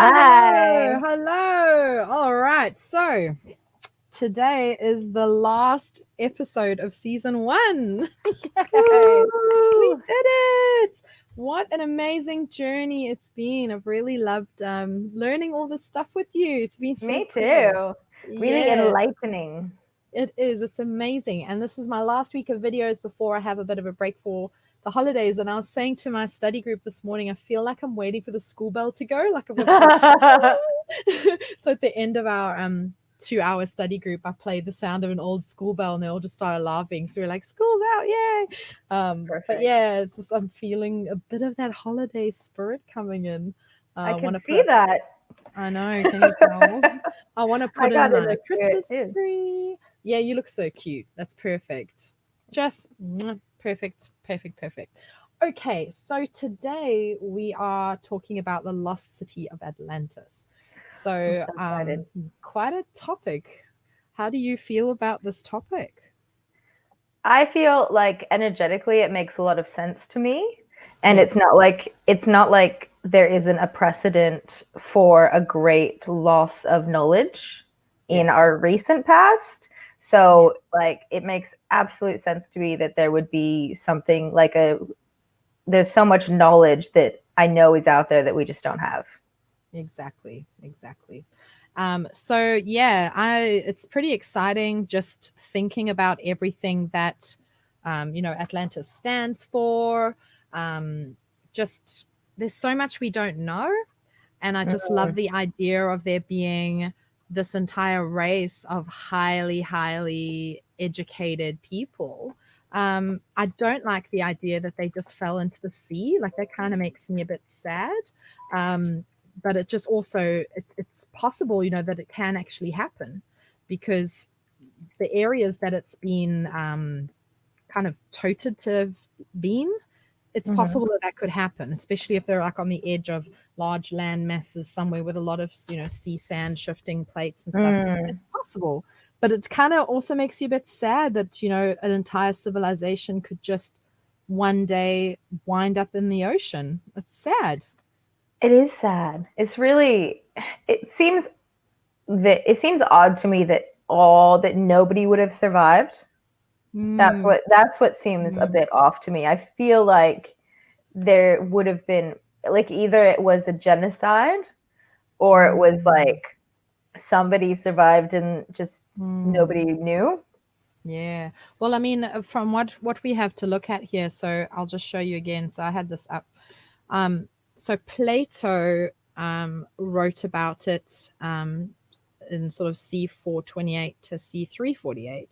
Hi. Hello. All right. So today is the last episode of season 1. Yay. We Woo! did it. What an amazing journey it's been. I've really loved learning all this stuff with you. It's been so Me cool. too. Really Yeah, enlightening. it is. It's amazing. And this is my last week of videos before I have a bit of a break for the holidays. And I was saying to my study group this morning, I feel like I'm waiting for the school bell to go. Like it's like so at the end of our 2-hour study group, I played the sound of an old school bell and they all just started laughing. So we were like, school's out, yay. But Perfect. yeah, it's just, I'm feeling a bit of that holiday spirit coming in. I I can want to see put, that. I know, can you tell? I want to I put in got in my the spirit Christmas too. tree. Yeah, you look so cute. That's perfect. Just perfect, perfect, perfect. Okay, so today we are talking about the lost city of Atlantis. I'm So, so excited. quite a topic. How do you feel about this topic? I feel like energetically it makes a lot of sense to me. And Yeah, it's not like there isn't a precedent for a great loss of knowledge yeah, in our recent past. yeah, So like it makes absolute sense to me that there would be something like there's so much knowledge that I know is out there that we just don't have. exactly, exactly. So yeah, it's pretty exciting just thinking about everything that Atlantis stands for. Um, just there's so much we don't know, and I just love Mm, the idea of there being this entire race of highly, highly educated people. I don't like the idea that they just fell into the sea. Like that kind of makes me a bit sad. Um, but it just also it's possible, that it can actually happen because the areas that it's been kind of toted to have been, it's mhm, possible that that could happen, especially if they're like on the edge of large land masses somewhere with a lot of sea sand shifting plates and stuff. mm. It's possible, but it kind of also makes you a bit sad that an entire civilization could just one day wind up in the ocean. It's sad. It is sad. It seems it seems odd to me that nobody would have survived. Mm, That's what seems a mm, bit off to me. I feel like there would have been like either it was a genocide or it was mm, like somebody survived and just mm. nobody knew. Yeah. Well, I mean, from what we have to look at here, so I'll just show you again. So I had this up. Um, so Plato wrote about it in sort of C428 to C348,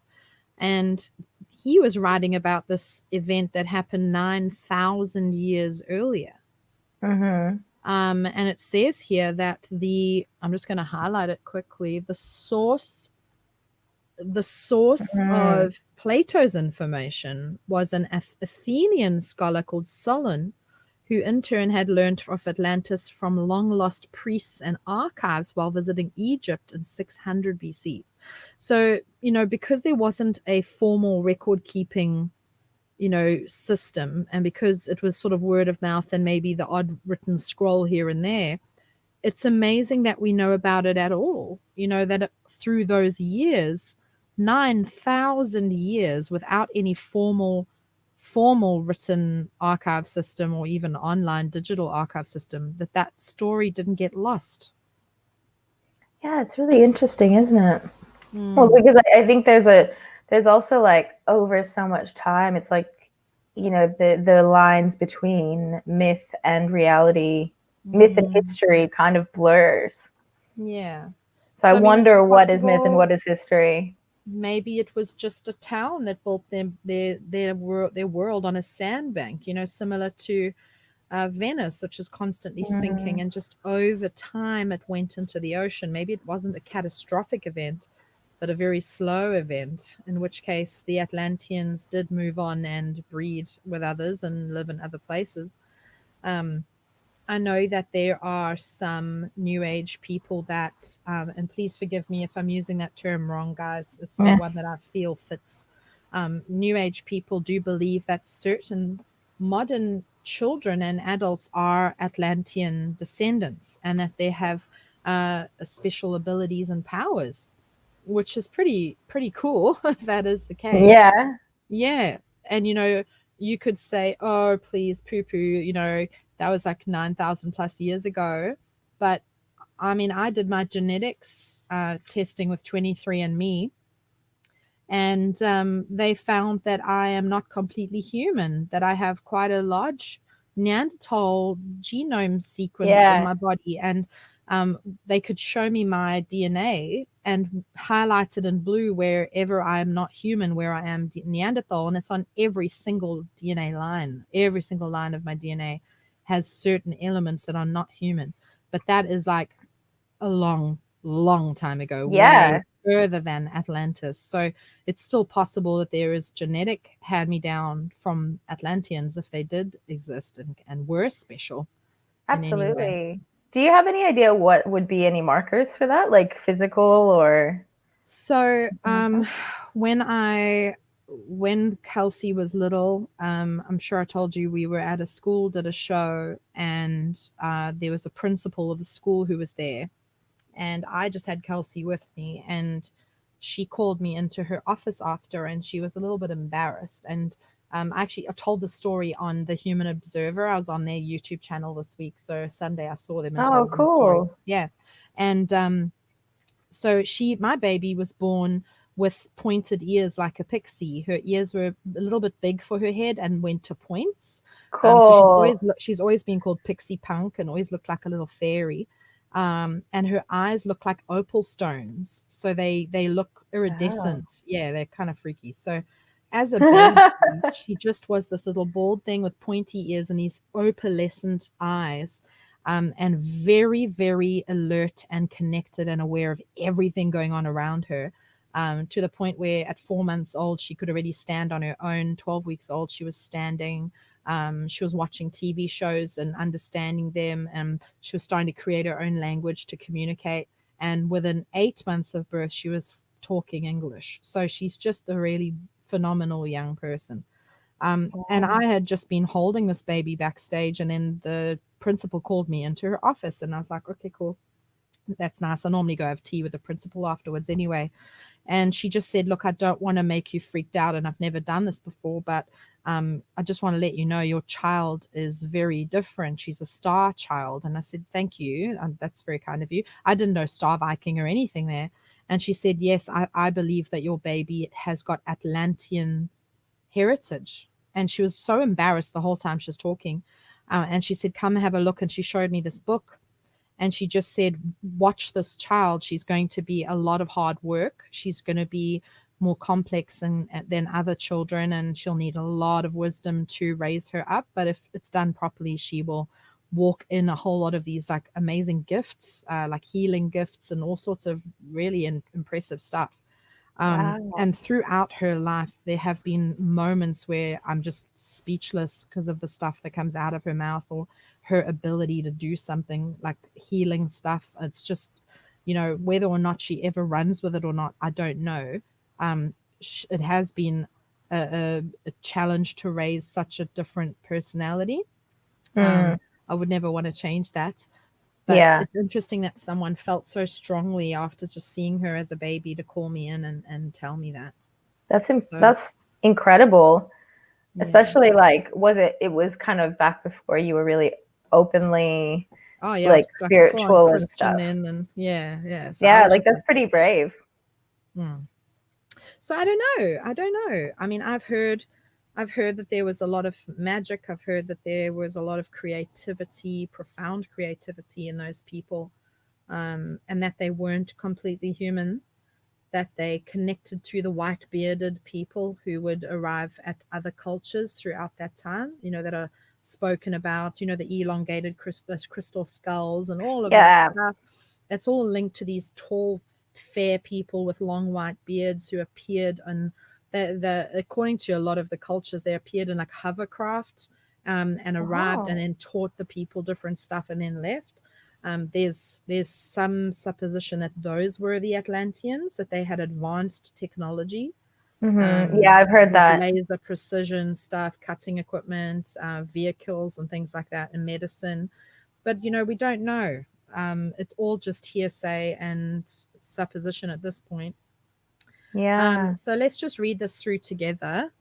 and he was writing about this event that happened 9,000 years earlier. Mm-hmm. And it says here that I'm just going to highlight it quickly. The source Mm. of Plato's information was an Athenian scholar called Solon, who in turn had learned of Atlantis from long lost priests and archives while visiting Egypt in 600 BC. So, because there wasn't a formal record keeping, system, and because it was sort of word of mouth and maybe the odd written scroll here and there, it's amazing that we know about it at all. That through those years, 9,000 years without any formal written archive system or even online digital archive system, that story didn't get lost. Yeah, it's really interesting, isn't it? Well, Mm, because I think there's also like over so much time. It's like the lines between myth and reality, myth and mm, history kind of blurs. yeah. So I So I mean, it's wonder what is myth and possible what is history. maybe it was just a town that built their world on a sandbank, similar to Venice, which is constantly sinking, Mm, and just over time it went into the ocean. Maybe it wasn't a catastrophic event, but a very slow event, in which case the Atlanteans did move on and breed with others and live in other places. Um, I know that there are some New Age people that, and please forgive me if I'm using that term wrong, guys. It's the yeah. one that I feel fits. New Age people do believe that certain modern children and adults are Atlantean descendants, and that they have special abilities and powers, which is pretty cool if that is the case. Yeah, Yeah. And you could say, oh, please, poo poo, that was like 9,000 plus years ago. But I mean, I did my genetics testing with 23andMe, and they found that I am not completely human, that I have quite a large Neanderthal genome sequence in yeah, my body. And they could show me my DNA and highlighted in blue wherever I am not human, where I am Neanderthal. And it's on every single DNA line. Every single line of my DNA has certain elements that are not human. But that is like a long, long time ago, way yeah. further than Atlantis. So it's still possible that there is genetic hand me down from Atlanteans if they did exist and were special in any way. Absolutely. Do you have any idea what would be any markers for that, like physical or So something like that? when Kelsey was little, I'm sure I told you we were at a school, did a show, and there was a principal of the school who was there, and I just had Kelsey with me, and she called me into her office after, and she was a little bit embarrassed. And I told the story on the Human Observer. I was on their YouTube channel this week, so Sunday I saw them and Oh, told them the story. cool. Yeah, and so my baby was born with pointed ears like a pixie. Her ears were a little bit big for her head and went to points. So Cool. she's always been called Pixie Punk and always looked like a little fairy. And her eyes look like opal stones, so they look Oh. iridescent. Yeah, they're kind of freaky. So as a baby, she just was this little bald thing with pointy ears and these opalescent eyes, and very, very alert and connected and aware of everything going on around her. To the point where at 4 months old, she could already stand on her own. 12 weeks old, she was standing. She was watching TV shows and understanding them, and she was starting to create her own language to communicate. And within 8 months of birth, she was talking English. So she's just a really phenomenal young person. And Wow. I had just been holding this baby backstage, and then the principal called me into her office, and I was like, okay, cool. That's nice. I normally go have tea with the principal afterwards anyway. And she just said, look, I don't want to make you freaked out, and I've never done this before, but I just want to let you know your child is very different. She's a star child. And I said, thank you. That's very kind of you. I didn't know Starviking or anything there. And she said, yes, I believe that your baby has got Atlantean heritage. And she was so embarrassed the whole time she was talking. And she said, come have a look. And she showed me this book, and she just said, watch this child. She's going to be a lot of hard work. She's going to be more complex than other children, and she'll need a lot of wisdom to raise her up. But if it's done properly, she will walk in a whole lot of these like amazing gifts, like healing gifts and all sorts of really impressive stuff. Wow. And throughout her life, there have been moments where I'm just speechless because of the stuff that comes out of her mouth, or her ability to do something like healing stuff. It's just, whether or not she ever runs with it or not, I don't know. It has been a challenge to raise such a different personality. Hmm. I would never want to change that. But Yeah. it's interesting that someone felt so strongly after just seeing her as a baby to call me in and tell me that. So, That's incredible. yeah. Especially like it was kind of back before you were really openly Oh, yeah, I like was like a full on spiritual and Christian stuff. then. And yeah, yeah. So I Yeah, was like just that's like, pretty brave. hmm. So I don't know. I don't know. I mean, I've heard that there was a lot of magic. I've heard that there was a lot of creativity, profound creativity in those people, and that they weren't completely human, that they connected to the white bearded people who would arrive at other cultures throughout that time, that are spoken about, the elongated crystal skulls and all of that Yeah. stuff. That's all linked to these tall, fair people with long white beards who appeared on according to a lot of the cultures, they appeared in like hovercraft, and arrived and Oh. then taught the people different stuff and then left. There's some supposition that those were the Atlanteans, that they had advanced technology, Yeah, I've heard with that. laser precision stuff, cutting equipment, vehicles, and things like that, and medicine. But we don't know. It's all just hearsay and supposition at this point. Yeah. So let's just read this through together.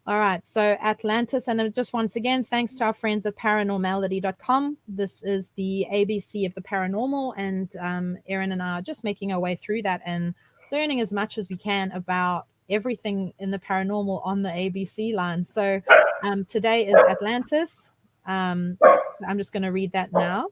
All right, so Atlantis, and just once again, thanks to our friends at paranormality.com. This is the ABC of the paranormal, and Erin and I are just making our way through that and learning as much as we can about everything in the paranormal on the ABC line. So today is Atlantis. So I'm just going to read that now.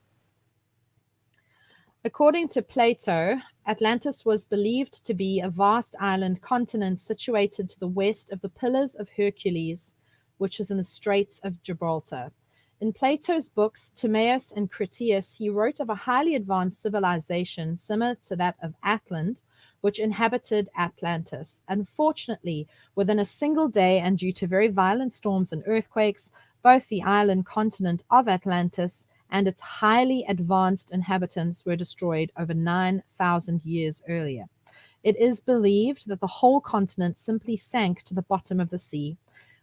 According to Plato, Atlantis was believed to be a vast island continent situated to the west of the Pillars of Hercules, which is in the Straits of Gibraltar. In Plato's books Timaeus and Critias, he wrote of a highly advanced civilization similar to that of Atlant, which inhabited Atlantis. Unfortunately, within a single day and due to very violent storms and earthquakes, both the island continent of Atlantis and its highly advanced inhabitants were destroyed over 9,000 years earlier. It is believed that the whole continent simply sank to the bottom of the sea.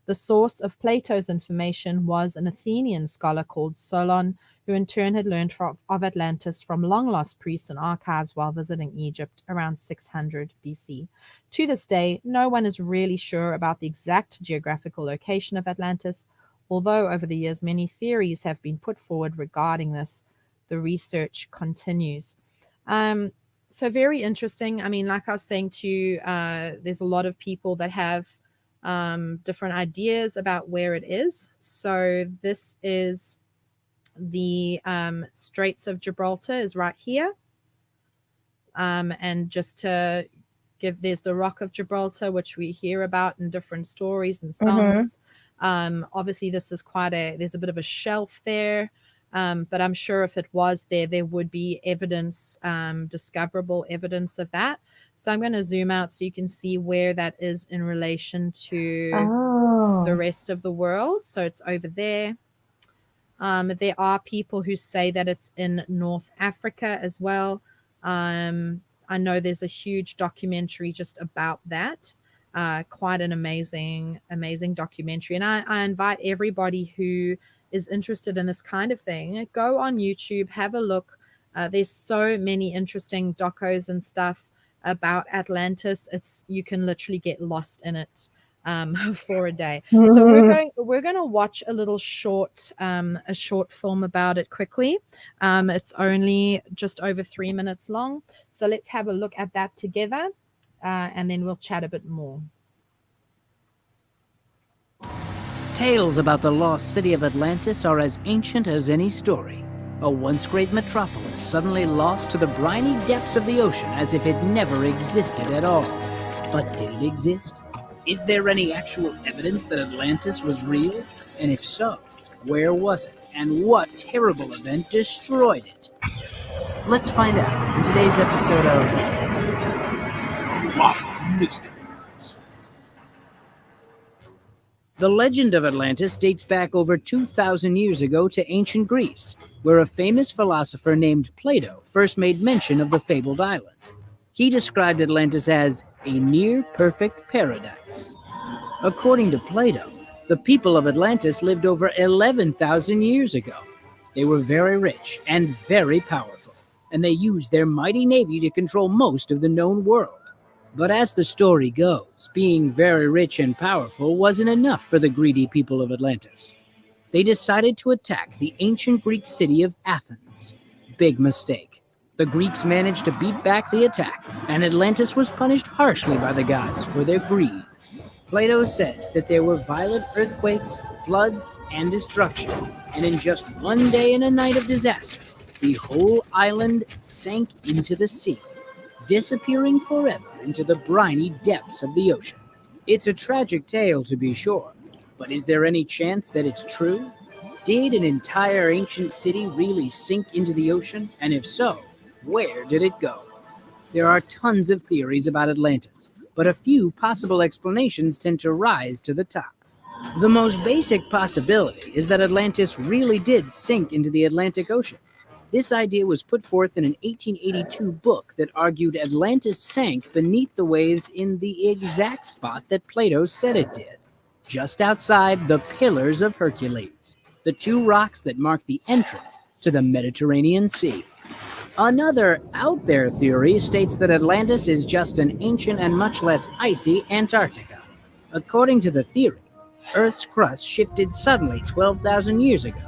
The source of Plato's information was an Athenian scholar called Solon, who in turn had learned of Atlantis from long-lost priests and archives while visiting Egypt around 600 BC. To this day, no one is really sure about the exact geographical location of Atlantis. Although over the years many theories have been put forward regarding this, the research continues. So very interesting. I mean, like I was saying to you, there's a lot of people that have different ideas about where it is. So this is the Straits of Gibraltar is right here. And just to there's the Rock of Gibraltar, which we hear about in different stories and songs. Obviously, this is there's a bit of a shelf there, but I'm sure if it was there would be evidence, discoverable evidence of that. So I'm going to zoom out so you can see where that is in relation to the rest of the world. So it's over there. There are people who say that it's in North Africa as well. I know there's a huge documentary just about that. Quite an amazing documentary. And I invite everybody who is interested in this kind of thing, go on YouTube, have a look. There's so many interesting docos and stuff about Atlantis. You can literally get lost in it for a day. So we're going to watch a little short film about it quickly. It's only just over 3 minutes long. So let's have a look at that together. And then we'll chat a bit more. Tales about the lost city of Atlantis are as ancient as any story. A once great metropolis suddenly lost to the briny depths of the ocean as if it never existed at all. But did it exist? Is there any actual evidence that Atlantis was real? And if so, where was it? And what terrible event destroyed it? Let's find out in today's episode of Lost Mysteries. The legend of Atlantis dates back over 2,000 years ago to ancient Greece, where a famous philosopher named Plato first made mention of the fabled island. He described Atlantis as a near-perfect paradise. According to Plato, the people of Atlantis lived over 11,000 years ago. They were very rich and very powerful, and they used their mighty navy to control most of the known world. But as the story goes, being very rich and powerful wasn't enough for the greedy people of Atlantis. They decided to attack the ancient Greek city of Athens. Big mistake. The Greeks managed to beat back the attack, and Atlantis was punished harshly by the gods for their greed. Plato says that there were violent earthquakes, floods, and destruction, and in just one day and a night of disaster, the whole island sank into the sea, disappearing forever into the briny depths of the ocean. It's a tragic tale, to be sure, but is there any chance that it's true? Did an entire ancient city really sink into the ocean? And if so, where did it go? There are tons of theories about Atlantis, but a few possible explanations tend to rise to the top. The most basic possibility is that Atlantis really did sink into the Atlantic Ocean. This idea was put forth in an 1882 book that argued Atlantis sank beneath the waves in the exact spot that Plato said it did, just outside the Pillars of Hercules, the two rocks that mark the entrance to the Mediterranean Sea. Another out there theory states that Atlantis is just an ancient and much less icy Antarctica. According to the theory, Earth's crust shifted suddenly 12,000 years ago,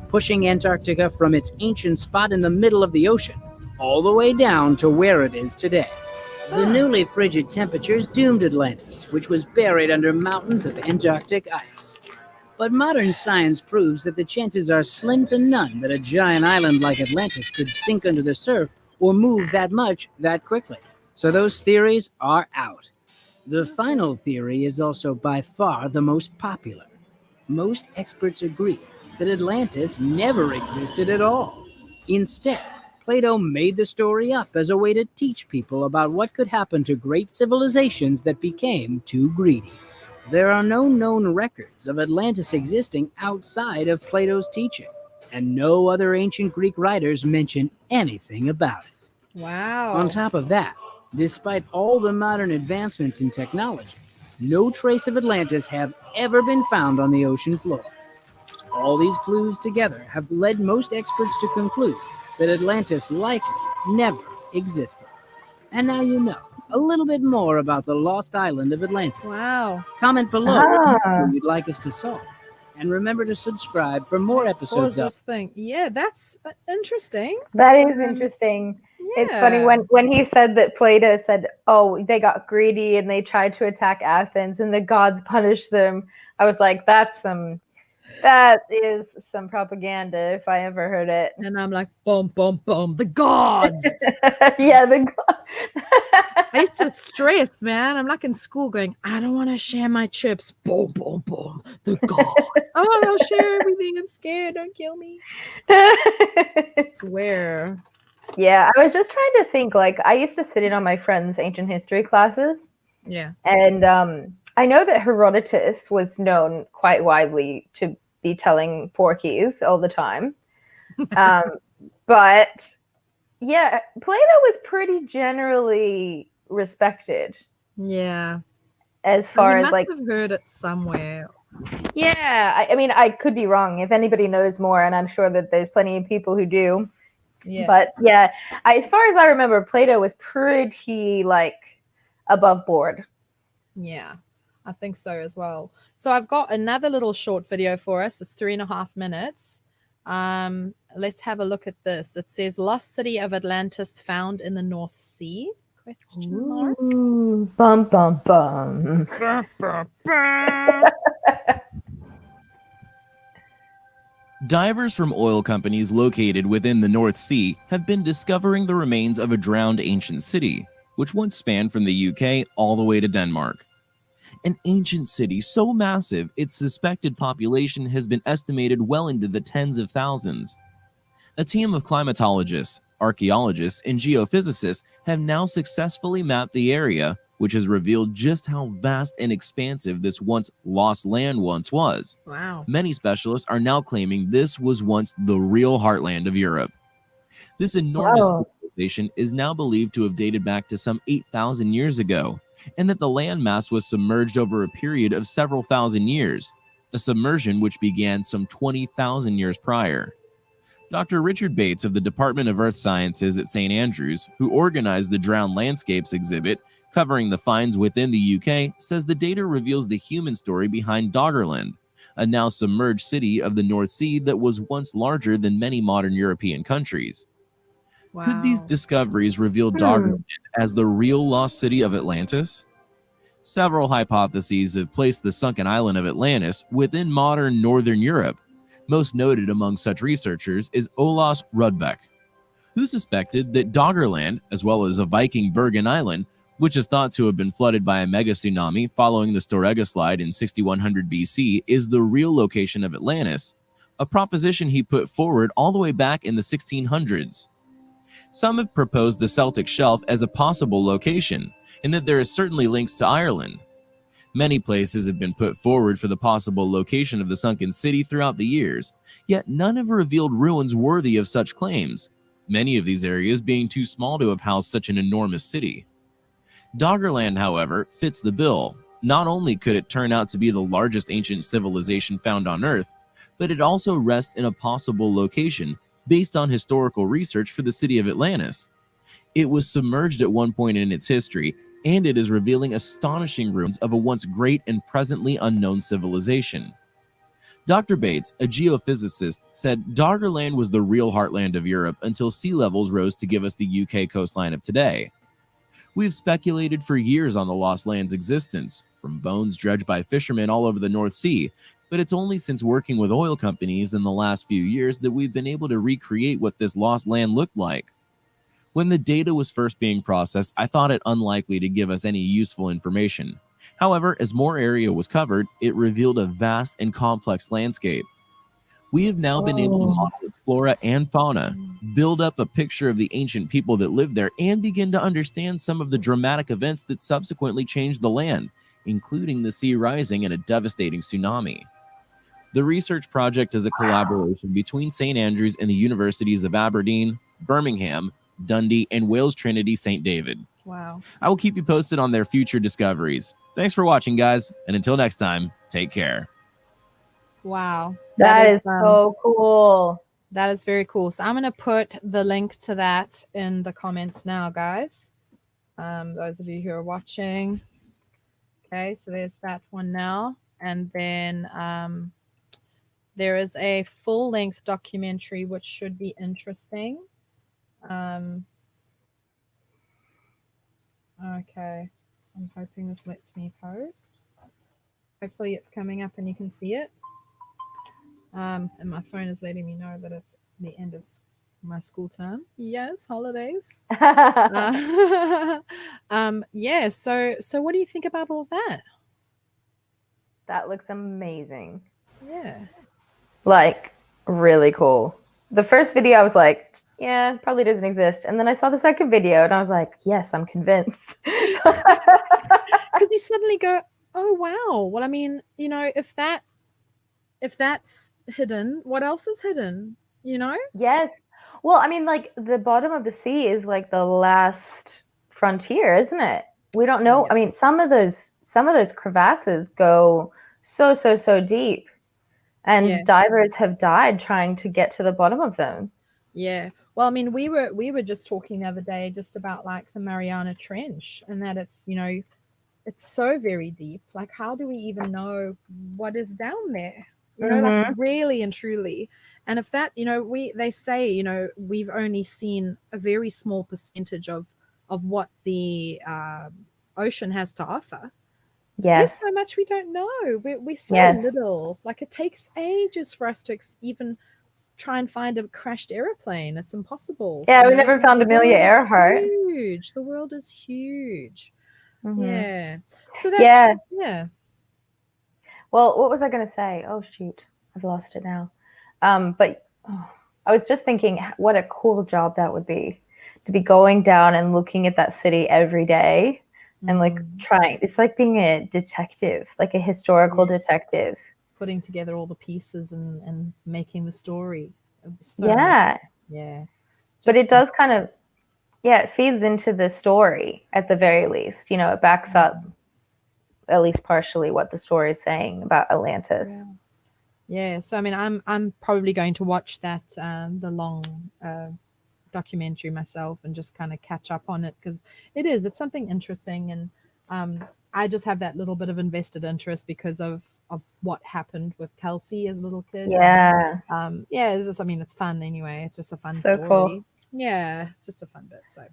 pushing Antarctica from its ancient spot in the middle of the ocean all the way down to where it is today. The newly frigid temperatures doomed Atlantis, which was buried under mountains of Antarctic ice. But modern science proves that the chances are slim to none that a giant island like Atlantis could sink under the surf or move that much that quickly. So those theories are out. The final theory is also by far the most popular. Most experts agree that Atlantis never existed at all. Instead, Plato made the story up as a way to teach people about what could happen to great civilizations that became too greedy. There are no known records of Atlantis existing outside of Plato's teaching, and no other ancient Greek writers mention anything about it. Wow. On top of that, despite all the modern advancements in technology, no trace of Atlantis have ever been found on the ocean floor. All these clues together have led most experts to conclude that Atlantis likely never existed. And now you know a little bit more about the lost island of Atlantis. Wow. Comment below what mystery you'd like us to solve. And remember to subscribe for more episodes Pause this thing. Yeah, that's interesting. That is interesting. Yeah. It's funny when he said that Plato said, "Oh, they got greedy and they tried to attack Athens and the gods punished them." I was like, that is some propaganda if I ever heard it. And I'm like, boom, boom, boom, the gods. Yeah, the gods. It's just stress, man. I'm like in school going, I don't want to share my chips. Boom, boom, boom, the gods. Oh, I'll share everything. I'm scared. Don't kill me. I swear. Yeah, I was just trying to think, like, I used to sit in on my friends' ancient history classes. Yeah. And I know that Herodotus was known quite widely to be telling porkies all the time. But yeah, Plato was pretty generally respected. Yeah. As So far he as must like, have heard it somewhere. yeah, I mean, I could be wrong. If anybody knows more, and I'm sure that there's plenty of people who do. Yeah. But yeah, as far as I remember, Plato was pretty like above board. Yeah, I think so as well. So I've got another little short video for us. It's 3.5 minutes. Let's have a look at this. It says Lost City of Atlantis found in the North Sea? Question mark. Ooh, bum bum bum. Divers from oil companies located within the North Sea have been discovering the remains of a drowned ancient city, which once spanned from the UK all the way to Denmark. An ancient city so massive its suspected population has been estimated well into the tens of thousands. A team of climatologists, archaeologists, and geophysicists have now successfully mapped the area, which has revealed just how vast and expansive this once lost land once was. Wow. Many specialists are now claiming this was once the real heartland of Europe. This enormous civilization is now believed to have dated back to some 8,000 years ago, and that the landmass was submerged over a period of several thousand years, a submersion which began some 20,000 years prior. Dr. Richard Bates of the Department of Earth Sciences at St. Andrews, who organized the Drowned Landscapes exhibit covering the finds within the UK, says the data reveals the human story behind Doggerland, a now submerged city of the North Sea that was once larger than many modern European countries. Wow. Could these discoveries reveal Doggerland as the real lost city of Atlantis? Several hypotheses have placed the sunken island of Atlantis within modern northern Europe. Most noted among such researchers is Olaus Rudbeck, who suspected that Doggerland, as well as a Viking Bergen island, which is thought to have been flooded by a mega tsunami following the Storegga slide in 6100 BC, is the real location of Atlantis, a proposition he put forward all the way back in the 1600s. Some have proposed the Celtic Shelf as a possible location, and that there are certainly links to Ireland. Many places have been put forward for the possible location of the sunken city throughout the years, yet none have revealed ruins worthy of such claims, many of these areas being too small to have housed such an enormous city. Doggerland, however, fits the bill. Not only could it turn out to be the largest ancient civilization found on Earth, but it also rests in a possible location based on historical research for the city of Atlantis. It was submerged at one point in its history, and it is revealing astonishing ruins of a once great and presently unknown civilization. Dr. Bates, a geophysicist, said Doggerland was the real heartland of Europe until sea levels rose to give us the UK coastline of today. We've speculated for years on the lost land's existence, from bones dredged by fishermen all over the North Sea, but it's only since working with oil companies in the last few years that we've been able to recreate what this lost land looked like. When the data was first being processed, I thought it unlikely to give us any useful information. However, as more area was covered, it revealed a vast and complex landscape. We have now been able to model its flora and fauna, build up a picture of the ancient people that lived there, and begin to understand some of the dramatic events that subsequently changed the land, including the sea rising and a devastating tsunami. The research project is a collaboration between St. Andrews and the universities of Aberdeen, Birmingham, Dundee, and Wales Trinity St. David. Wow. I will keep you posted on their future discoveries. Thanks for watching, guys, and until next time, take care. Wow. That is so cool. That is very cool. So I'm going to put the link to that in the comments now, guys. Those of you who are watching. Okay, so there's that one now. And then there is a full-length documentary which should be interesting. Okay, I'm hoping this lets me post. Hopefully it's coming up and you can see it. And my phone is letting me know that it's the end of my school term. Yes, holidays. Yeah, so what do you think about all that? That looks amazing. Yeah. Like, really cool. The first video, I was like, yeah, probably doesn't exist. And then I saw the second video and I was like, yes, I'm convinced. Because you suddenly go, oh, wow. Well, I mean, you know, if that's hidden, what else is hidden, you know? Yes. Well, I mean, like, the bottom of the sea is like the last frontier, isn't it? We don't know. Yeah. I mean, some of those crevasses go so deep. And divers have died trying to get to the bottom of them. Yeah. Well, I mean, we were just talking the other day just about like the Mariana Trench and that it's, you know, it's so very deep. Like, how do we even know what is down there? You know, like really and truly. And if that, you know, they say, you know, we've only seen a very small percentage of what the ocean has to offer. Yes. There's so much we don't know. We're so little. Like, it takes ages for us to even try and find a crashed airplane. It's impossible. Yeah, we never found Amelia Earhart. Huge. The world is huge. Yeah. So that's yeah. Well, what was I going to say? Oh shoot, I've lost it now. But I was just thinking, what a cool job that would be, to be going down and looking at that city every day. And like it's like being a detective, like a historical detective. Putting together all the pieces and making the story. So yeah. But it does kind of, it feeds into the story at the very least. You know, it backs up at least partially what the story is saying about Atlantis. Yeah. So I mean, I'm probably going to watch that the long documentary myself and just kind of catch up on it, because it's something interesting, and I just have that little bit of invested interest because of what happened with Kelsey as a little kid. It's just, I mean, it's fun anyway. It's just a fun story. Cool. Yeah, it's just a fun bit. So,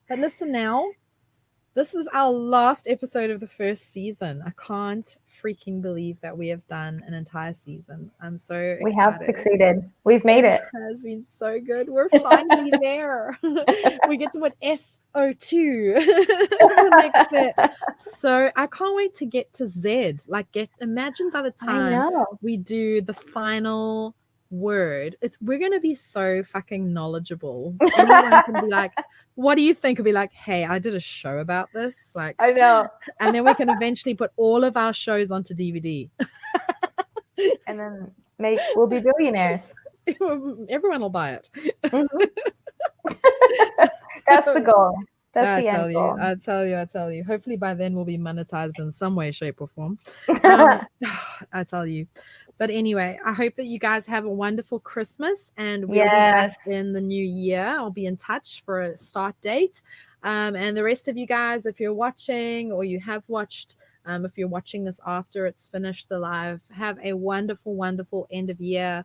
but listen now, this is our last episode of the first season. I can't freaking believe that we have done an entire season. I'm so excited. We have succeeded. We've made it. It has been so good. We're finally there. We get to put S02 the next bit. So I can't wait to get to Z. Like, imagine by the time we do the final word, we're gonna be so fucking knowledgeable. Anyone can be like, what do you think? Will be like, hey, I did a show about this. Like, I know. And then we can eventually put all of our shows onto DVD. And then we'll be billionaires. Everyone will buy it. Mhm. That's the goal. That's I the end tell you, goal. I tell you, I tell you. Hopefully by then we'll be monetized in some way, shape, or form. I tell you. But anyway, I hope that you guys have a wonderful Christmas and we'll be back Yes. in the new year. I'll be in touch for a start date. And the rest of you guys, if you're watching or you have watched, if you're watching this after it's finished the live, have a wonderful, wonderful end of year.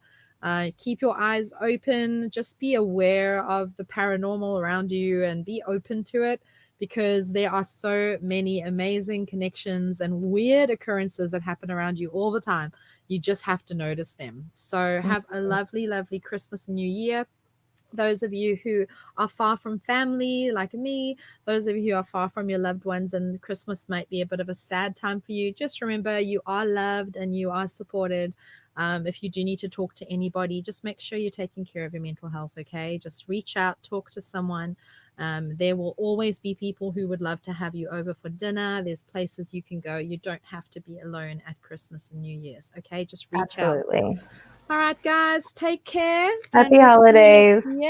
Keep your eyes open. Just be aware of the paranormal around you and be open to it, because there are so many amazing connections and weird occurrences that happen around you all the time. You just have to notice them. So have a lovely, lovely Christmas and New Year. Those of you who are far from family, like me, those of you who are far from your loved ones, and Christmas might be a bit of a sad time for you, just remember you are loved and you are supported. If you do need to talk to anybody, just make sure you're taking care of your mental health, okay? Just reach out, talk to someone. There will always be people who would love to have you over for dinner. There's places you can go. You don't have to be alone at Christmas and New Year's, okay? Just reach out. Absolutely. All right, guys, take care. Happy and we'll see you- holidays. Yeah.